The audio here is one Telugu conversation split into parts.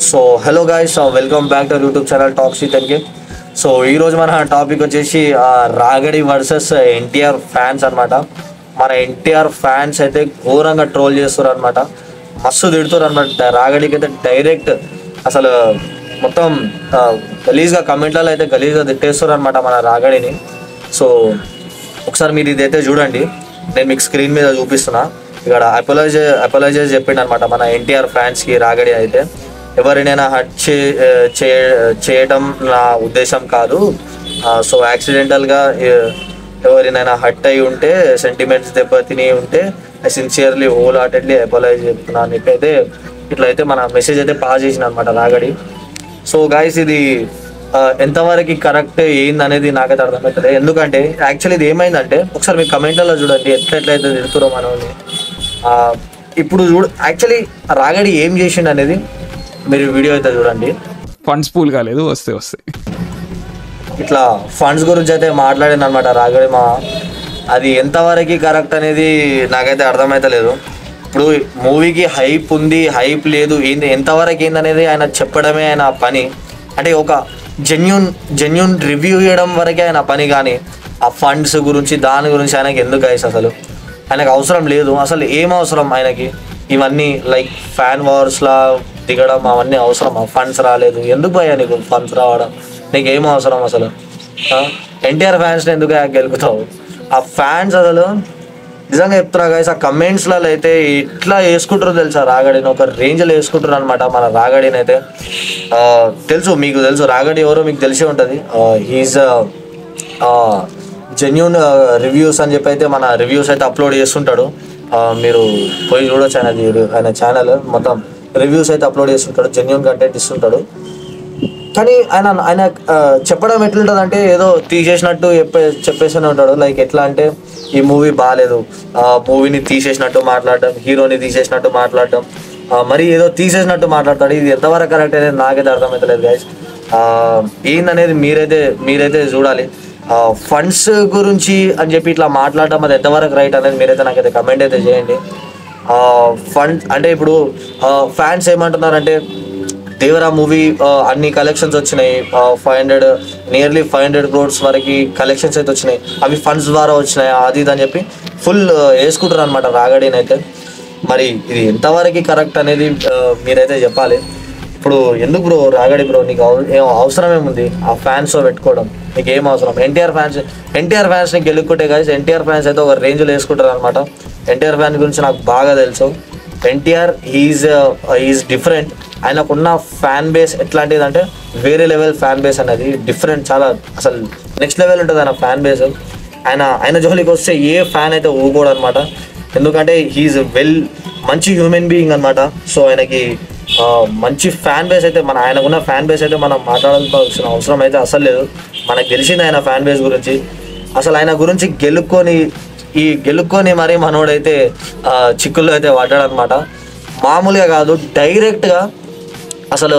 So hello guys, welcome back to YouTube channel talks with NK. So ఈరోజు మన టాపిక్ వచ్చేసి రాగడి వర్సెస్ ఎన్టీఆర్ ఫ్యాన్స్ అనమాట. మన ఎన్టీఆర్ ఫ్యాన్స్ అయితే ఘోరంగా ట్రోల్ చేస్తారు అనమాట, మస్తు తిడుతారు అనమాట. రాగడికి అయితే డైరెక్ట్ అసలు మొత్తం గలీజ్గా కమెంట్లలో అయితే గలీజ్గా తిట్టేస్తారు అనమాట మన రాగడిని. సో ఒకసారి మీరు ఇదైతే చూడండి, నేను మీకు స్క్రీన్ మీద చూపిస్తున్నా. ఇక్కడ అపోలజైజ్ చెప్పిండు అనమాట మన ఎన్టీఆర్ ఫ్యాన్స్కి. రాగడి అయితే ఎవరినైనా హర్ట్ చేయడం నా ఉద్దేశం కాదు. సో యాక్సిడెంటల్గా ఎవరినైనా హర్ట్ అయి ఉంటే, సెంటిమెంట్స్ దెబ్బతిని ఉంటే ఐ సిన్సియర్లీ హోల్ హార్టెడ్లీ అపోలైజ్ చెప్తున్నాను ఇట్లయితే ఇట్లయితే మన మెసేజ్ అయితే పాస్ చేసిన అనమాట రాగడి. సో గాయస్, ఇది ఎంతవరకు కరెక్ట్ ఏంది అనేది నాకైతే అర్థమవుతుంది. ఎందుకంటే యాక్చువల్లీ ఇది ఏమైందంటే, ఒకసారి మీ కమెంట్లలో చూడండి ఎట్లయితే తిడుతురో మనల్ని. ఇప్పుడు యాక్చువల్లీ రాగడి ఏం చేసిండు అనేది మీరు వీడియో అయితే చూడండి. ఫండ్స్ పూల్ కాలేదు, వస్తాయి ఇట్లా ఫండ్స్ గురించి అయితే మాట్లాడింది అనమాట రాగడి. అది ఎంతవరకు కరెక్ట్ అనేది నాకైతే అర్థమైతలేదు. ఇప్పుడు మూవీకి హైప్ ఉంది, హైప్ లేదు, ఏంది ఎంతవరకు ఏందనేది ఆయన చెప్పడమే ఆయన పని. అంటే ఒక జెన్యూన్ రివ్యూ ఇవ్వడం వరకే ఆయన పని. కానీ ఆ ఫండ్స్ గురించి దాని గురించి ఆయనకి ఎందుకు గైస్, అసలు ఆయనకు అవసరం లేదు. అసలు ఏం అవసరం ఆయనకి ఇవన్నీ, లైక్ ఫ్యాన్ వార్స్లా దిగడం అవన్నీ అవసరమా? ఫండ్స్ రాలేదు ఎందుకు భయ్యా నీకు? ఫండ్స్ రావడం నీకు ఏం అవసరం అసలు? ఎన్టీఆర్ ఫ్యాన్స్ని ఎందుకు గెలుపుతావు? ఆ ఫ్యాన్స్ అసలు నిజంగా చెప్తున్నా గైస్, ఆ కమెంట్స్లలో అయితే ఇట్లా వేసుకుంటారో తెలుసా, రాగడిని ఒక రేంజ్లో వేసుకుంటారు అనమాట మన రాగడిని అయితే. మీకు తెలుసు రాగడి ఎవరో మీకు తెలిసే ఉంటుంది. హీఈస్ జెన్యూన్ రివ్యూస్ అని చెప్పి అయితే మన రివ్యూస్ అయితే అప్లోడ్ చేస్తుంటాడు. మీరు పోయి చూడొచ్చు ఆయన ఛానల్, మొత్తం రివ్యూస్ అయితే అప్లోడ్ చేస్తుంటాడు, జెన్యూన్ కంటెంట్ ఇస్తుంటాడు. కానీ ఆయన చెప్పడం ఎట్లుంటుంది అంటే, ఏదో తీసేసినట్టు చెప్పేస్తూనే ఉంటాడు. లైక్ ఎట్లా అంటే, ఈ మూవీ బాగాలేదు, మూవీని తీసేసినట్టు మాట్లాడడం, హీరోని తీసేసినట్టు మాట్లాడడం, మరి ఏదో తీసేసినట్టు మాట్లాడతాడు. ఇది ఎంతవరకు కరెక్ట్ అనేది నాకైతే అర్థమవుతలేదు గైస్. ఏందనేది మీరైతే చూడాలి. ఫండ్స్ గురించి అని చెప్పి ఇట్లా మాట్లాడడం అది ఎంతవరకు రైట్ అనేది మీరైతే నాకైతే కమెంట్ అయితే చేయండి. ఫండ్ అంటే ఇప్పుడు ఫ్యాన్స్ ఏమంటున్నారంటే, దేవరా మూవీ అన్ని కలెక్షన్స్ వచ్చినాయి, నియర్లీ 500 crores వరకు కలెక్షన్స్ అయితే వచ్చినాయి, అవి ఫండ్స్ ద్వారా వచ్చినాయి, అది ఇది అని చెప్పి ఫుల్ వేసుకుంటారు అనమాట రాగడిని అయితే. మరి ఇది ఎంతవరకు కరెక్ట్ అనేది మీరైతే చెప్పాలి. ఇప్పుడు ఎందుకు బ్రో రాగడి బ్రో, నీకు అవసరం ఏముంది ఆ ఫ్యాన్స్ పెట్టుకోవడం? నీకు ఏం అవసరం? ఎన్టీఆర్ ఫ్యాన్స్ని గెలుక్కుంటే గాయస్, ఎన్టీఆర్ ఫ్యాన్స్ అయితే ఒక రేంజ్లో వేసుకుంటారు అనమాట. ఎన్టీఆర్ ఫ్యాన్స్ గురించి నాకు బాగా తెలుసు. NTR is different. ఆయనకున్న ఫ్యాన్ బేస్ ఎట్లాంటిది అంటే వేరే లెవెల్ ఫ్యాన్ బేస్ అనేది, డిఫరెంట్, చాలా అసలు నెక్స్ట్ లెవెల్ ఉంటుంది ఆయన ఫ్యాన్ బేస్. ఆయన జోలికి వస్తే ఏ ఫ్యాన్ అయితే ఊరుకోడు అనమాట. ఎందుకంటే హీఈస్ మంచి హ్యూమన్ బీయింగ్ అనమాట. సో ఆయనకి మంచి ఫ్యాన్ బేస్ అయితే, ఆయనకున్న ఫ్యాన్ బేస్ అయితే మనం మాట్లాడాల్సిన అవసరం అయితే అసలు లేదు. మనకు తెలిసింది ఆయన ఫ్యాన్ బేస్ గురించి. అసలు ఆయన గురించి గెలుక్కొని మరీ మనోడైతే చిక్కుల్లో అయితే పడ్డాడనమాట. మామూలుగా కాదు, డైరెక్ట్గా అసలు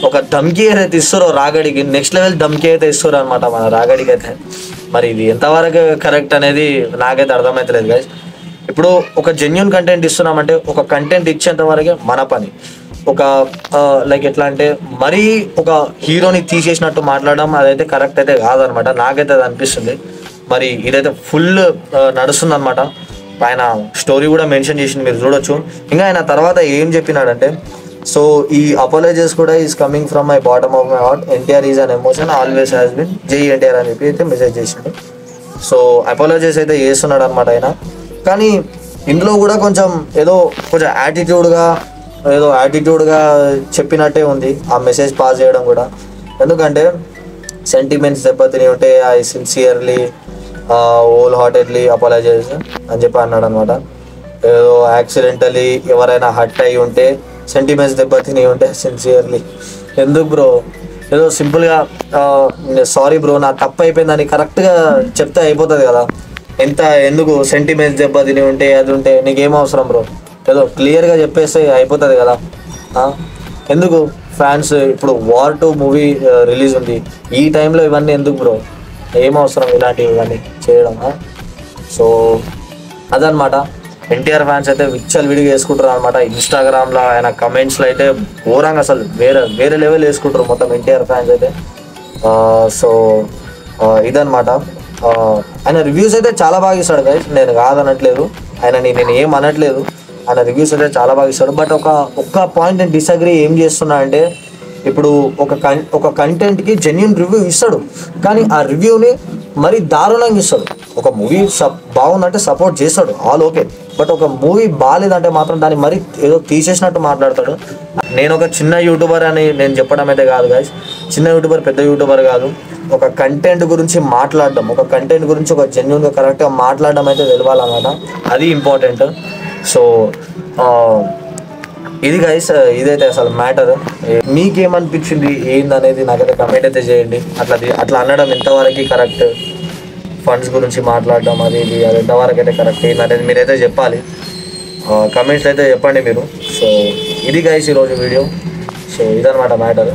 ఒక ధమ్కీ అయితే ఇస్తారో రాగడికి, నెక్స్ట్ లెవెల్ ధమ్కీ అయితే ఇస్తారు అనమాట మన రాగడికి అయితే. మరి ఇది ఎంతవరకు కరెక్ట్ అనేది నాకైతే అర్థమవుతలేదు గైస్. ఇప్పుడు ఒక జెన్యూన్ కంటెంట్ ఇస్తున్నామంటే, ఒక కంటెంట్ ఇచ్చేంత వరకే మన పని. లైక్ ఎట్లా అంటే, మరీ ఒక హీరోని తీసేసినట్టు మాట్లాడడం అదైతే కరెక్ట్ అయితే కాదనమాట, నాకైతే అది అనిపిస్తుంది. మరి ఇదైతే ఫుల్ నడుస్తుంది అనమాట. ఆయన స్టోరీ కూడా మెన్షన్ చేసింది, మీరు చూడొచ్చు. ఇంకా ఆయన తర్వాత ఏం చెప్పినాడంటే, సో ఈ అపాలజీస్ కూడా is coming from my bottom of my heart, NTR is an emotion, always has been, జై ఎన్టీఆర్ అని చెప్పి అయితే మెసేజ్ చేసిండు. సో అపాలజీస్ అయితే చేస్తున్నాడు అనమాట ఆయన. కానీ ఇందులో కూడా కొంచెం యాటిట్యూడ్గా చెప్పినట్టే ఉంది ఆ మెసేజ్ పాస్ చేయడం కూడా. ఎందుకంటే సెంటిమెంట్స్ దెబ్బతిని ఉంటే I sincerely wholeheartedly apologise అని చెప్పి అన్నాడు అనమాట. ఏదో యాక్సిడెంటలీ ఎవరైనా హర్ట్ అయి ఉంటే, సెంటిమెంట్స్ దెబ్బతిని ఉంటే సిన్సియర్లీ ఎందుకు బ్రో? ఏదో సింపుల్గా సారీ బ్రో నా తప్పు అయిపోయిందని కరెక్ట్గా చెప్తే అయిపోతుంది కదా. ఎందుకు సెంటిమెంట్స్ దెబ్బతిని ఉంటే అది ఉంటే నీకేం అవసరం బ్రో? ఏదో క్లియర్గా చెప్పేస్తే అయిపోతుంది కదా. ఎందుకు ఫ్యాన్స్, ఇప్పుడు వార్ 2 మూవీ రిలీజ్ ఉంది, ఈ టైంలో ఇవన్నీ ఎందుకు బ్రో? ఏం అవసరం ఇలాంటివి ఇవన్నీ చేయడం? సో అదనమాట. ఎన్టీఆర్ ఫ్యాన్స్ అయితే విచ్చలు విడిగా వేసుకుంటారు అనమాట. ఇన్స్టాగ్రామ్లో ఆయన కమెంట్స్లో అయితే ఘోరంగా అసలు వేరే లెవెల్ వేసుకుంటారు మొత్తం ఎన్టీఆర్ ఫ్యాన్స్ అయితే. సో ఇదనమాట. ఆయన రివ్యూస్ అయితే చాలా బాగా ఇస్తాడు గైస్, నేను కాదనట్లేదు, నేను ఏం అనట్లేదు, ఆయన రివ్యూస్ అయితే చాలా బాగా ఇస్తాడు. బట్ ఒక్క పాయింట్ నేను డిసగ్రీ ఏం చేస్తున్నా అంటే, ఇప్పుడు ఒక కంటెంట్కి జెన్యూన్ రివ్యూ ఇస్తాడు, కానీ ఆ రివ్యూని మరి దారుణంగా ఇస్తాడు. ఒక మూవీ బాగుందంటే సపోర్ట్ చేస్తాడు, ఆల్ ఓకే. బట్ ఒక మూవీ బాగాలేదంటే మాత్రం దాన్ని మరి ఏదో తీసేసినట్టు మాట్లాడతాడు. నేను ఒక చిన్న యూట్యూబర్ అని నేను చెప్పడం అయితే కాదు గైస్, చిన్న యూట్యూబర్ పెద్ద యూట్యూబర్ కాదు. ఒక కంటెంట్ గురించి మాట్లాడడం, ఒక కంటెంట్ గురించి ఒక జెన్యూన్గా కరెక్ట్గా మాట్లాడడం అయితే తెలవాలన్నమాట, అది ఇంపార్టెంట్. సో ఇది గైస్, ఇదైతే అసలు మ్యాటర్. మీకేమనిపించింది ఏందనేది నాకైతే కమెంట్ అయితే చేయండి. అట్లా అనడం ఎంతవరకు కరెక్ట్, ఫండ్స్ గురించి మాట్లాడడం అది ఎంతవరకు అయితే కరెక్ట్ అనేది మీరైతే చెప్పాలి, కమెంట్స్ అయితే చెప్పండి మీరు. సో ఇది గైస్ ఈరోజు వీడియో. సో ఇదన్నమాట మ్యాటర్.